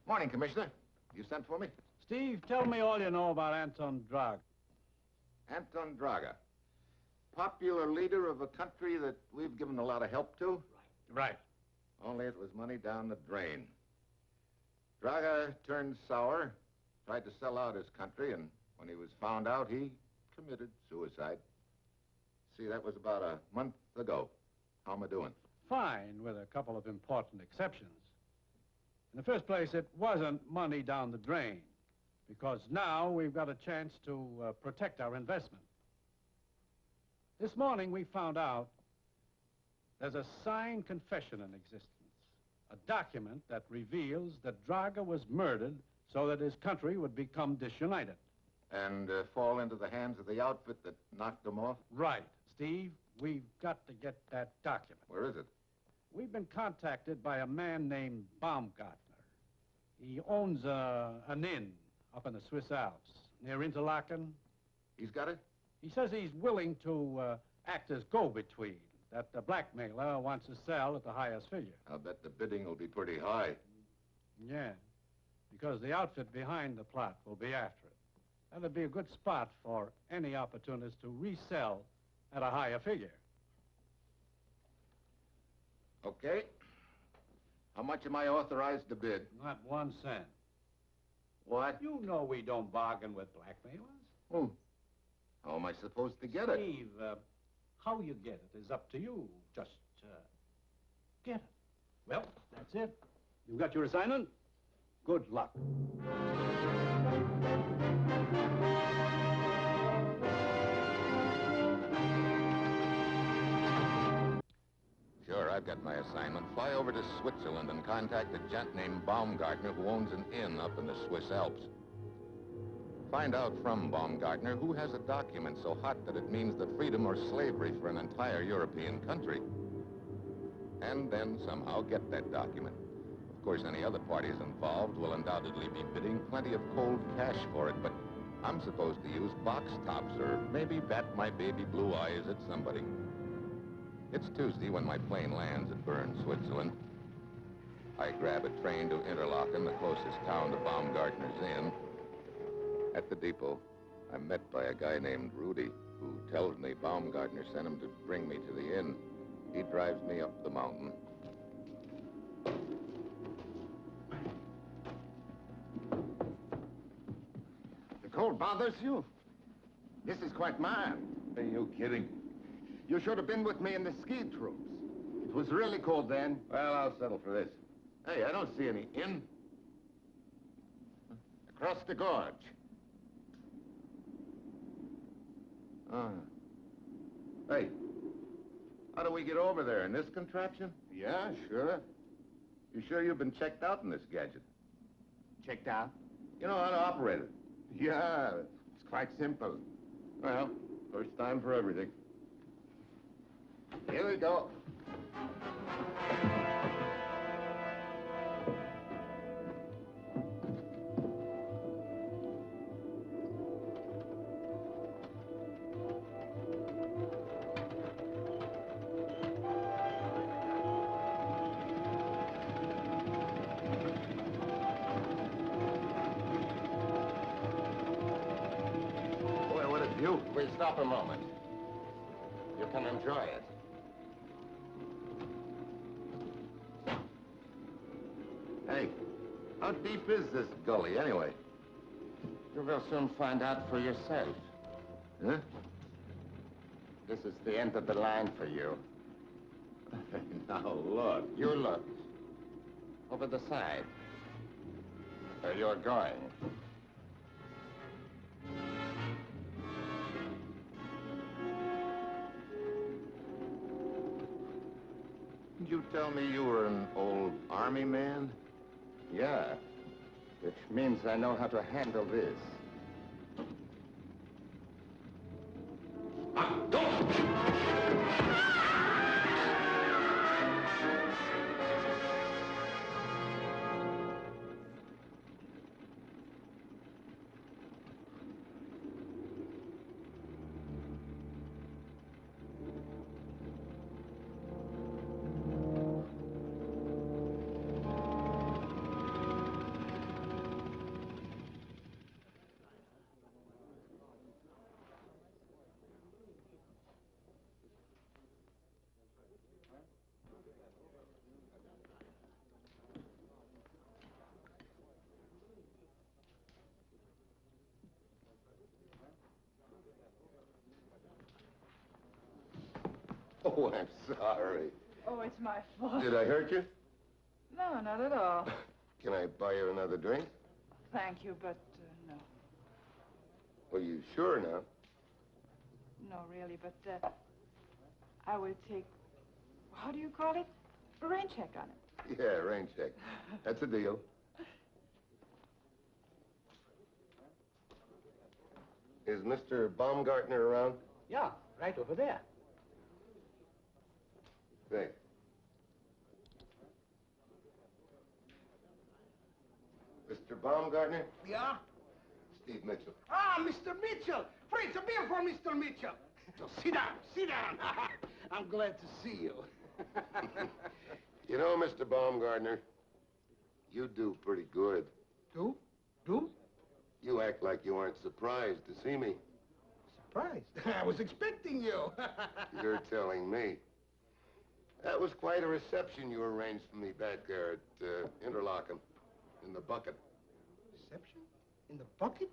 Morning, Commissioner. You sent for me? Steve, tell me all you know about Anton Draga. Anton Draga. Popular leader of a country that we've given a lot of help to? Right. Only it was money down the drain. Draga turned sour, tried to sell out his country, and when he was found out, he committed suicide. See, that was about a month ago. How am I doing? Fine, with a couple of important exceptions. In the first place, it wasn't money down the drain, because now we've got a chance to protect our investment. This morning, we found out there's a signed confession in existence, a document that reveals that Draga was murdered so that his country would become disunited. And fall into the hands of the outfit that knocked him off? Right. Steve, we've got to get that document. Where is it? We've been contacted by a man named Baumgartner. He owns an inn up in the Swiss Alps, near Interlaken. He's got it? He says he's willing to act as go-between, that the blackmailer wants to sell at the highest figure. I'll bet the bidding will be pretty high. Yeah, because the outfit behind the plot will be after it. That'd be a good spot for any opportunist to resell at a higher figure. Okay. How much am I authorized to bid? Not 1 cent. What? You know we don't bargain with blackmailers. Oh. How am I supposed to get it? Steve, how you get it is up to you. Just, get it. Well, that's it. You got your assignment? Good luck. Sure, I've got my assignment. Fly over to Switzerland and contact a gent named Baumgartner who owns an inn up in the Swiss Alps. Find out from Baumgartner who has a document so hot that it means the freedom or slavery for an entire European country. And then somehow get that document. Of course, any other parties involved will undoubtedly be bidding plenty of cold cash for it, but I'm supposed to use box tops or maybe bat my baby blue eyes at somebody. It's Tuesday when my plane lands at Bern, Switzerland. I grab a train to Interlaken, the closest town to Baumgartner's inn. At the depot, I'm met by a guy named Rudy, who tells me Baumgartner sent him to bring me to the inn. He drives me up the mountain. The cold bothers you? This is quite mild. Are you kidding? You should have been with me in the ski troops. It was really cold then. Well, I'll settle for this. Hey, I don't see any inn. Across the gorge. Hey, how do we get over there? In this contraption? Yeah, sure. You sure you've been checked out in this gadget? Checked out? You know how to operate it? Yeah, it's quite simple. Well, first time for everything. Here we go. Boy, what a view. We'll stop a moment. You can enjoy it. Hey, how deep is this gully anyway? You will soon find out for yourself. Huh? This is the end of the line for you. Now, look. You look. Over the side. You're going. Did you tell me you were an old army man? Yeah. Which means I know how to handle this. Oh, I'm sorry. Oh, it's my fault. Did I hurt you? No, not at all. Can I buy you another drink? Thank you, but no. Are you sure now? No, really, but I will take, how do you call it? A rain check on it. Yeah, rain check. That's a deal. Is Mr. Baumgartner around? Yeah, right over there. Thanks. Mr. Baumgartner? Yeah? Steve Mitchell. Ah, Mr. Mitchell! Fritz, a beer for Mr. Mitchell! So sit down, sit down. I'm glad to see you. You know, Mr. Baumgartner, you do pretty good. Do? Do? You act like you aren't surprised to see me. Surprised. I was expecting you. You're telling me. That was quite a reception you arranged for me back there at Interlaken, in the bucket. Reception? In the bucket?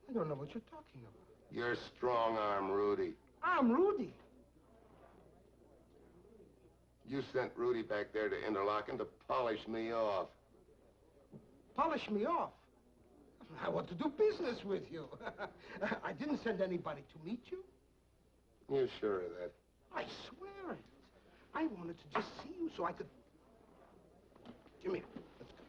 I don't know what you're talking about. Your strong arm, Rudy. I'm Rudy. You sent Rudy back there to Interlaken to polish me off. Polish me off. I want to do business with you. I didn't send anybody to meet you. You sure of that? I swear it. I wanted to just see you so I could... Come here. Let's go.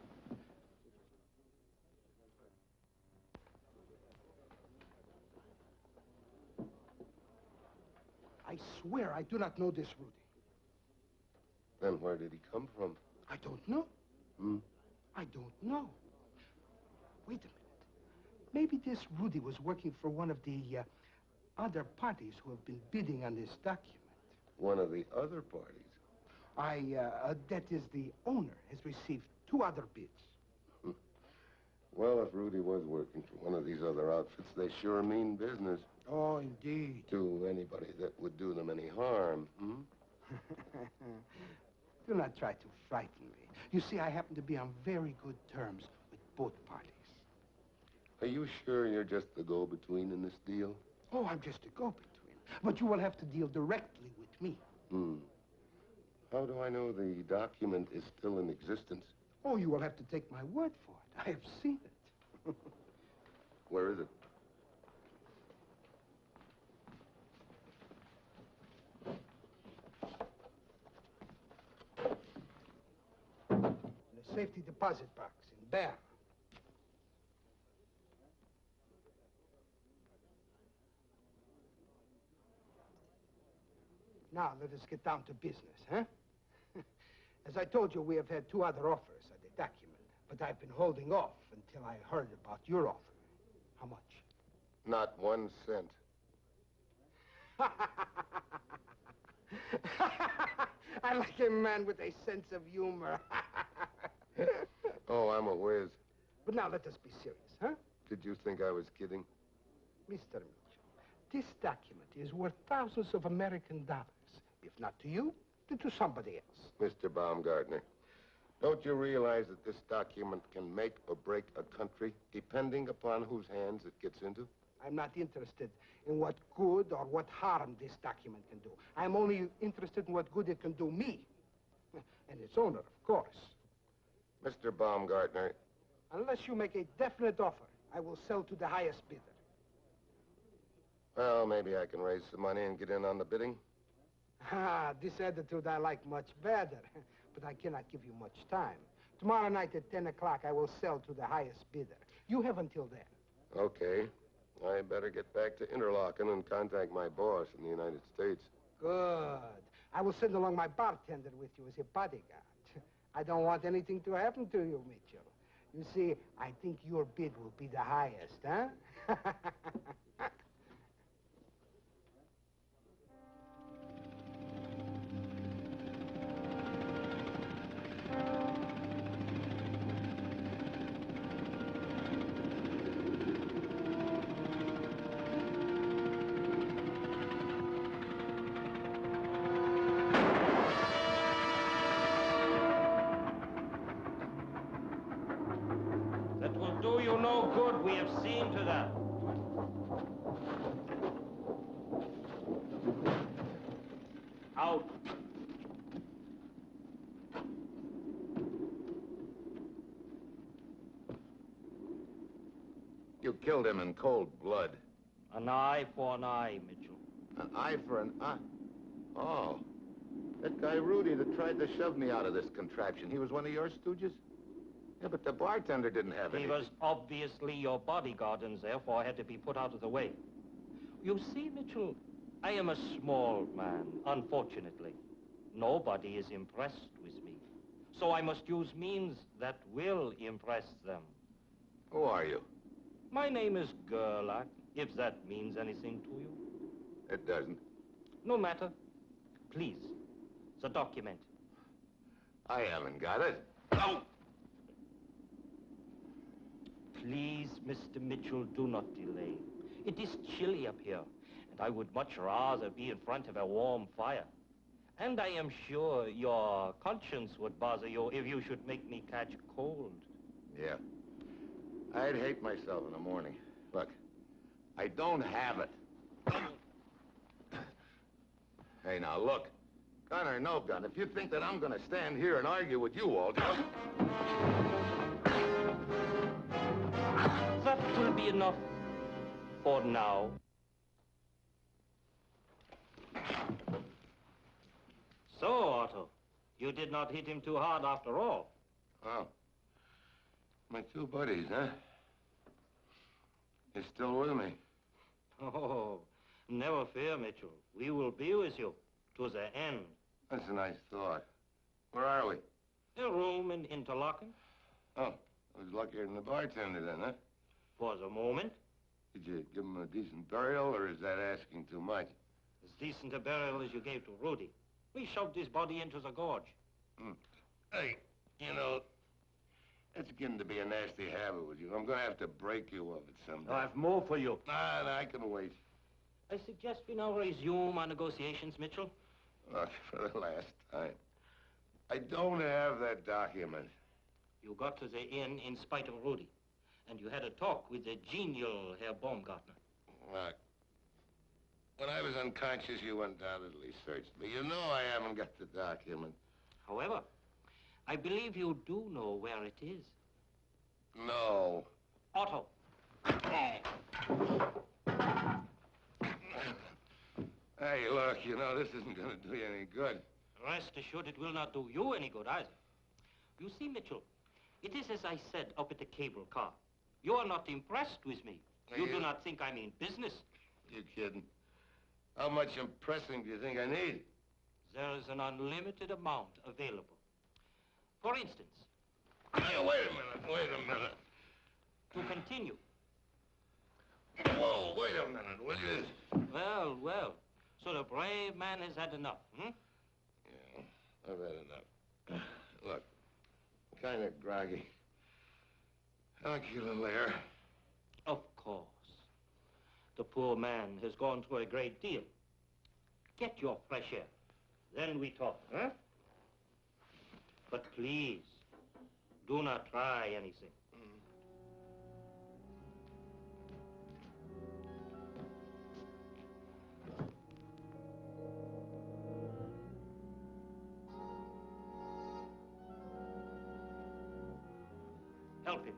I swear I do not know this Rudy. Then where did he come from? I don't know. Hmm? I don't know. Wait a minute. Maybe this Rudy was working for one of the other parties who have been bidding on this document. One of the other parties? That is, the owner has received 2 other bids. Well, if Rudy was working for one of these other outfits, they sure mean business. Oh, indeed. To anybody that would do them any harm, hmm? Do not try to frighten me. You see, I happen to be on very good terms with both parties. Are you sure you're just the go-between in this deal? Oh, I'm just a go-between. But you will have to deal directly with me. Hmm. How do I know the document is still in existence? Oh, you will have to take my word for it. I have seen it. Where is it? In a safety deposit box in Bern. Now, let us get down to business, huh? As I told you, we have had 2 other offers of the document, but I've been holding off until I heard about your offer. How much? Not 1 cent. I like a man with a sense of humor. Oh, I'm a whiz. But now let us be serious, huh? Did you think I was kidding? Mr. Mitchell, this document is worth thousands of American dollars. If not to you, then to somebody else. Mr. Baumgartner, don't you realize that this document can make or break a country, depending upon whose hands it gets into? I'm not interested in what good or what harm this document can do. I'm only interested in what good it can do me. And its owner, of course. Mr. Baumgartner, Unless you make a definite offer, I will sell to the highest bidder. well, maybe I can raise some money and get in on the bidding. This attitude I like much better. But I cannot give you much time. Tomorrow night at 10 o'clock, I will sell to the highest bidder. You have until then. Okay. I better get back to Interlaken and contact my boss in the United States. Good. I will send along my bartender with you as a bodyguard. I don't want anything to happen to you, Mitchell. You see, I think your bid will be the highest, huh? That will do you no good. We have seen to that. Out. You killed him in cold blood. An eye for an eye, Mitchell. An eye for an eye? Oh. That guy Rudy that tried to shove me out of this contraption, he was one of your stooges? Yeah, but the bartender didn't have any. He was obviously your bodyguard and therefore had to be put out of the way. You see, Mitchell, I am a small man, unfortunately. Nobody is impressed with me. So I must use means that will impress them. Who are you? My name is Gerlach, if that means anything to you. It doesn't. No matter. Please, the document. I haven't got it. Oh! Please, Mr. Mitchell, do not delay. It is chilly up here, and I would much rather be in front of a warm fire. And I am sure your conscience would bother you if you should make me catch cold. Yeah. I'd hate myself in the morning. Look, I don't have it. Hey, now, look. Gun or no gun, if you think that I'm gonna stand here and argue with you all, just... That will be enough for now. So, Otto, you did not hit him too hard after all. Oh. My two buddies, huh? They're still with me. Oh, never fear, Mitchell. We will be with you to the end. That's a nice thought. Where are we? A room in Interlaken. Oh, I was luckier than the bartender then, huh? For the moment. Did you give him a decent burial, or is that asking too much? As decent a burial as you gave to Rudy. We shoved his body into the gorge. Hey, you know, that's getting to be a nasty habit with you. I'm going to have to break you of it someday. I have more for you. Nah, I can wait. I suggest we now resume our negotiations, Mitchell. Look, for the last time. I don't have that document. You got to the inn in spite of Rudy. And you had a talk with the genial Herr Baumgartner. Look, when I was unconscious, you undoubtedly searched me. You know I haven't got the document. However, I believe you do know where it is. No. Otto. Hey, look, you know, this isn't going to do you any good. Rest assured it will not do you any good either. You see, Mitchell, it is as I said up at the cable car. You are not impressed with me. You do not think I mean business. You kidding? How much impressing do you think I need? There is an unlimited amount available. For instance... Hey, wait a minute. To continue. Whoa, wait a minute, will you? Well, well. So the brave man has had enough, hmm? Yeah, I've had enough. Look, kind of groggy. I'll kill a lair. Of course. The poor man has gone through a great deal. Get your fresh air. Then we talk, huh? But please, do not try anything. help him.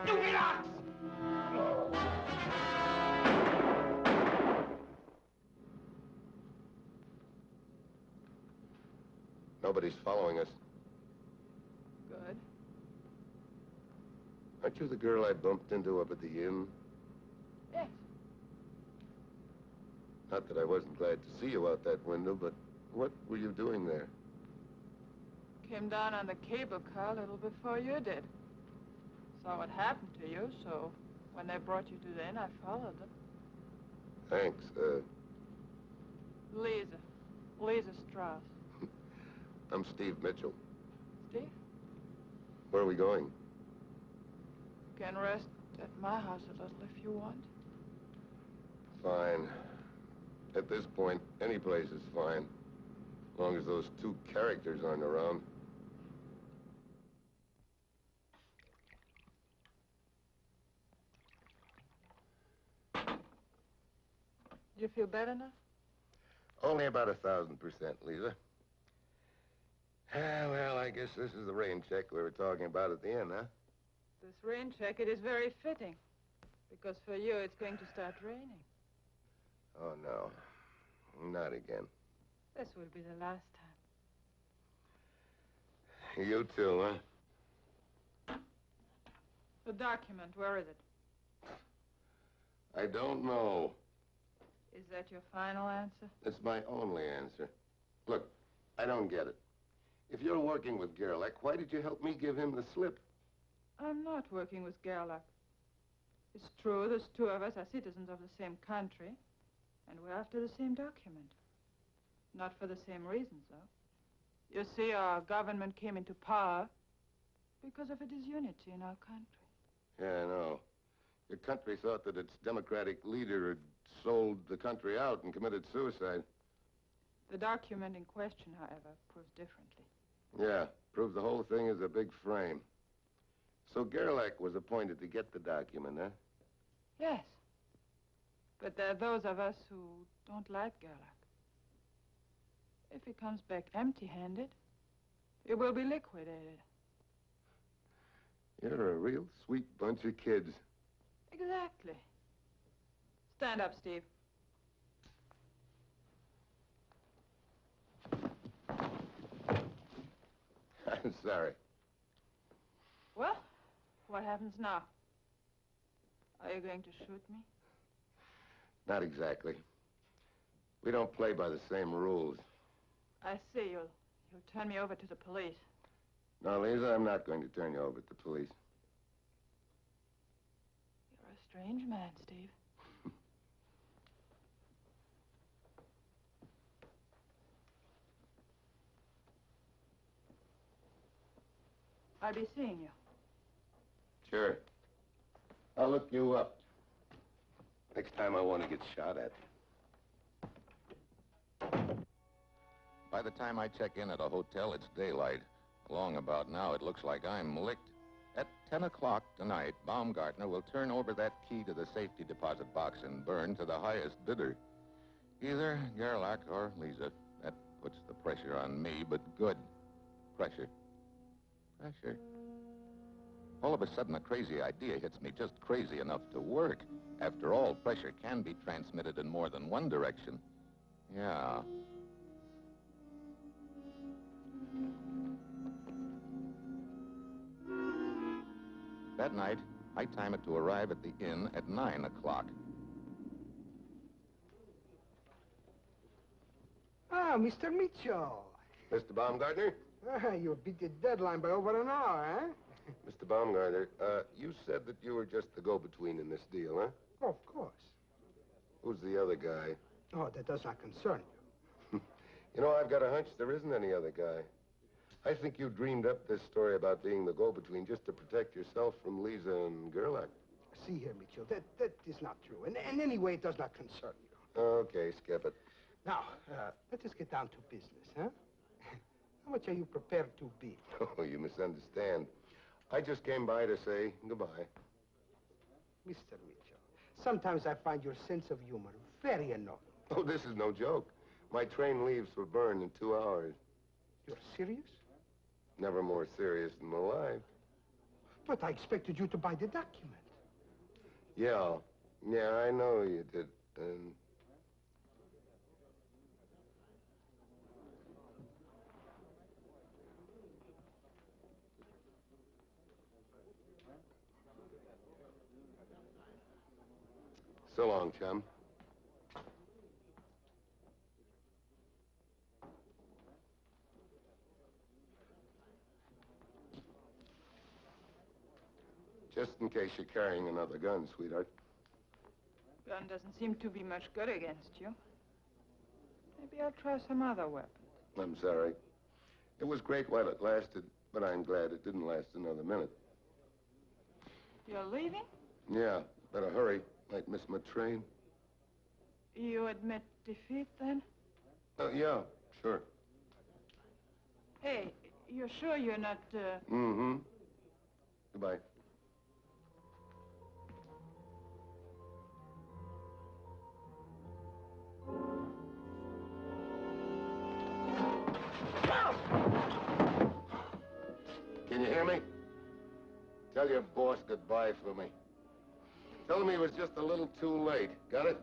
You relax! Nobody's following us. Good. Aren't you the girl I bumped into up at the inn? Yes. Not that I wasn't glad to see you out that window, but what were you doing there? Came down on the cable car a little before you did. Saw what happened to you, so when they brought you to the inn, I followed them. Thanks. Lisa Strauss. I'm Steve Mitchell. Steve? Where are we going? Can rest at my house a little if you want. Fine. At this point, any place is fine. As long as those two characters aren't around. You feel better now? Only about 1,000%, Lisa. Well, I guess this is the rain check we were talking about at the end, huh? This rain check, it is very fitting. Because for you, it's going to start raining. Oh, no. Not again. This will be the last time. You too, huh? The document, where is it? I don't know. Is that your final answer? It's my only answer. Look, I don't get it. If you're working with Gerlach, why did you help me give him the slip? I'm not working with Gerlach. It's true, there's two of us are citizens of the same country, and we're after the same document. Not for the same reasons, though. You see, our government came into power because of a disunity in our country. Yeah, I know. Your country thought that its democratic leader had sold the country out and committed suicide. The document in question, however, proves differently. Yeah, proves the whole thing is a big frame. So Gerlach was appointed to get the document, huh? Yes. But there are those of us who don't like Gerlach. If he comes back empty-handed, it will be liquidated. You're a real sweet bunch of kids. Exactly. Stand up, Steve. I'm sorry. Well, what happens now? Are you going to shoot me? Not exactly. We don't play by the same rules. I see. You'll turn me over to the police. No, Lisa, I'm not going to turn you over to the police. You're a strange man, Steve. I'll be seeing you. Sure. I'll look you up. Next time I want to get shot at. By the time I check in at a hotel, it's daylight. Along about now, it looks like I'm licked. At 10 o'clock tonight, Baumgartner will turn over that key to the safety deposit box in Bern to the highest bidder. Either Gerlach or Lisa. That puts the pressure on me, but good. Pressure. Pressure. All of a sudden, a crazy idea hits me, just crazy enough to work. After all, pressure can be transmitted in more than one direction. Yeah. That night, I time it to arrive at the inn at 9 o'clock. Ah, Mr. Mitchell. Mr. Baumgartner? You beat the deadline by over an hour, huh? Mr. Baumgartner, you said that you were just the go-between in this deal, huh? Oh, of course. Who's the other guy? Oh, that does not concern you. You know, I've got a hunch there isn't any other guy. I think you dreamed up this story about being the go-between just to protect yourself from Lisa and Gerlach. See here, Mitchell, that is not true. And anyway, it does not concern you. Okay, skip it. Now, let us get down to business, huh? How much are you prepared to bid? Oh, you misunderstand. I just came by to say goodbye. Mr. Mitchell, sometimes I find your sense of humor very annoying. Oh, this is no joke. My train leaves for Bern in 2 hours. You're serious? Never more serious in my life. But I expected you to buy the document. Yeah. Yeah, I know you did. And... So long, chum. Just in case you're carrying another gun, sweetheart. Gun doesn't seem to be much good against you. Maybe I'll try some other weapon. I'm sorry. It was great while it lasted, but I'm glad it didn't last another minute. You're leaving? Yeah, better hurry. Might miss my train. You admit defeat, then? Yeah, sure. Hey, you're sure you're not, Mm-hmm. Goodbye. Can you hear me? Tell your boss goodbye for me. Tell him he was just a little too late. Got it?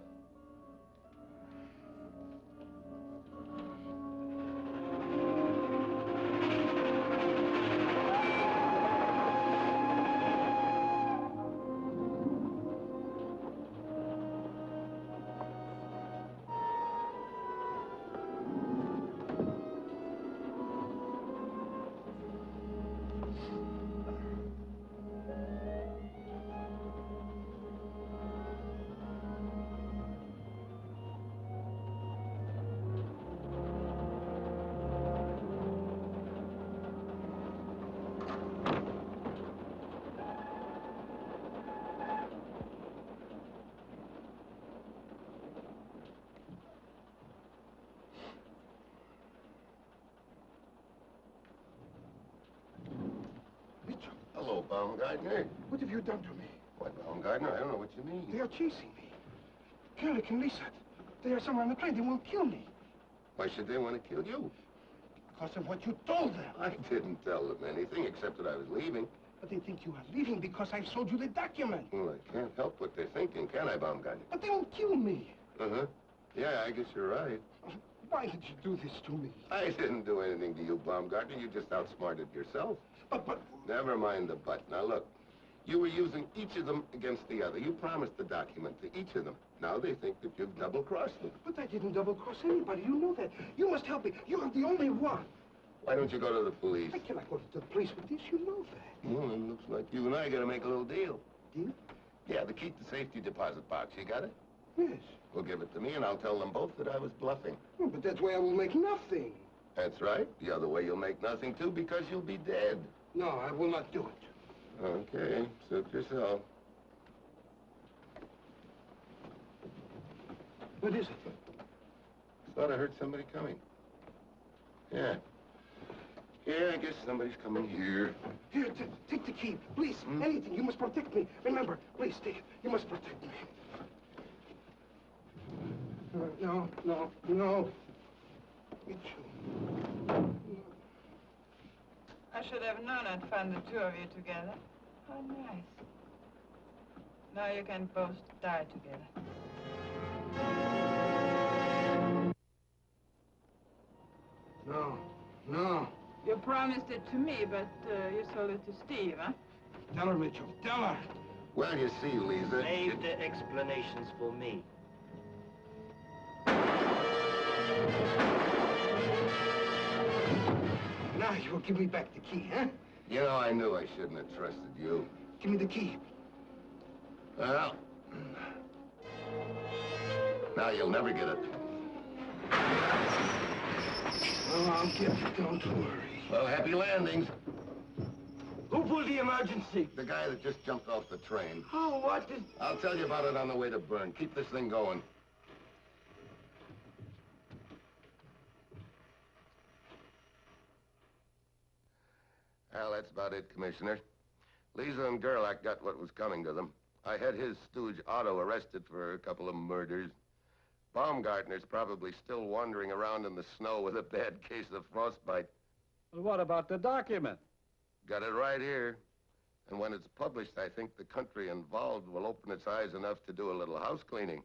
Hello, Baumgartner. What have you done to me? What, Baumgartner? I don't know what you mean. They are chasing me. Gerlich and Lisa, they are somewhere on the train. They won't kill me. Why should they want to kill you? Because of what you told them. I didn't tell them anything except that I was leaving. But they think you are leaving because I've sold you the document. Well, I can't help what they're thinking, can I, Baumgartner? But they won't kill me. Uh-huh. Yeah, I guess you're right. Why did you do this to me? I didn't do anything to you, Baumgartner. You just outsmarted yourself. But... Never mind the but. Now, look. You were using each of them against the other. You promised the document to each of them. Now they think that you've double-crossed them. But I didn't double-cross anybody. You know that. You must help me. You're the only one. Why don't you go to the police? I cannot go to the police with this. You know that. Well, it looks like you and I got to make a little deal. Deal? Yeah, to keep the safety deposit box. You got it? Yes. Well, give it to me, and I'll tell them both that I was bluffing. Oh, but that way I will make nothing. That's right. The other way you'll make nothing, too, because you'll be dead. No, I will not do it. Okay, suit yourself. What is it? Thought I heard somebody coming. Yeah. Yeah, I guess somebody's coming here. Here, take the key. Please, anything. You must protect me. Remember, please, take it. You must protect me. No. Mitchell. I should have known I'd find the two of you together. How nice. Now you can both die together. No. You promised it to me, but you sold it to Steve, huh? Tell her, Mitchell. Tell her. Well, you see, Lisa... Save the explanations for me. Now you will give me back the key, huh? You know, I knew I shouldn't have trusted you. Give me the key. Well... Now you'll never get it. Oh, I'll get it. Don't worry. Well, happy landings. Who pulled the emergency? The guy that just jumped off the train. Oh, what is... I'll tell you about it on the way to Bern. Keep this thing going. Well, that's about it, Commissioner. Lisa and Gerlach got what was coming to them. I had his stooge Otto arrested for a couple of murders. Baumgartner's probably still wandering around in the snow with a bad case of frostbite. Well, what about the document? Got it right here. And when it's published, I think the country involved will open its eyes enough to do a little house cleaning.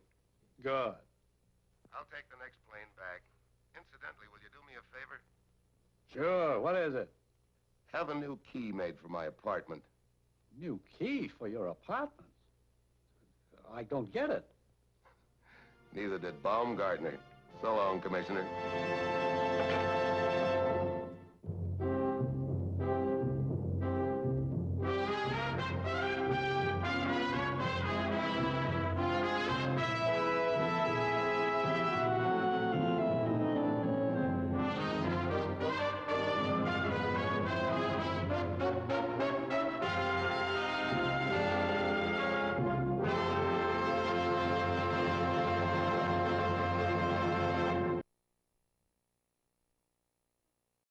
Good. I'll take the next plane back. Incidentally, will you do me a favor? Sure. What is it? Have a new key made for my apartment. New key for your apartment? I don't get it. Neither did Baumgartner. So long, Commissioner.